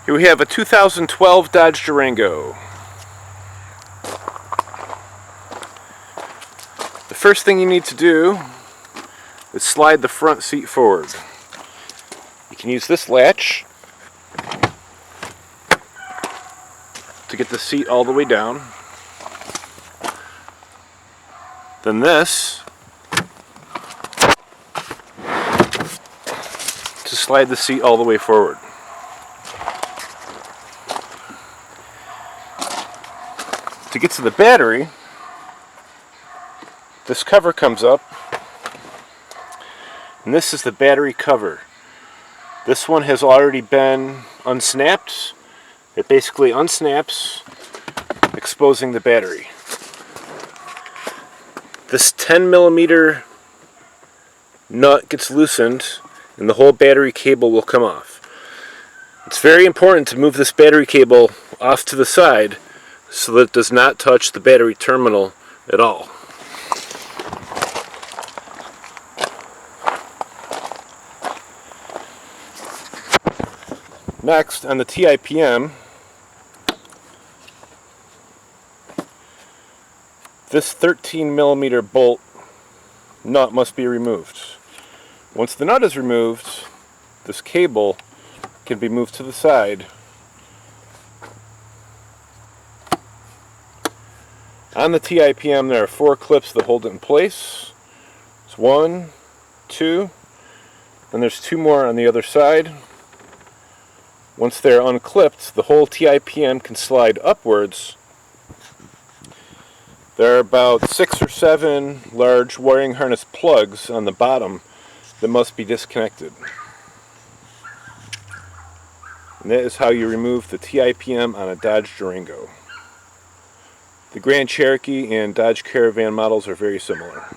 Here we have a 2012 Dodge Durango. The first thing you need to do is slide the front seat forward. You can use this latch to get the seat all the way down. Then this to slide the seat all the way forward. To get to the battery, this cover comes up, and this is the battery cover. This one has already been unsnapped. It basically unsnaps, exposing the battery. This 10mm nut gets loosened, and the whole battery cable will come off. It's very important to move this battery cable off to the side so that it does not touch the battery terminal at all. Next, on the TIPM, this 13mm bolt nut must be removed. Once the nut is removed, this cable can be moved to the side. On the TIPM, there are 4 clips that hold it in place. It's 1, 2, then there's 2 more on the other side. Once they're unclipped, the whole TIPM can slide upwards. There are about 6 or 7 large wiring harness plugs on the bottom that must be disconnected. And that is how you remove the TIPM on a Dodge Durango. The Grand Cherokee and Dodge Caravan models are very similar.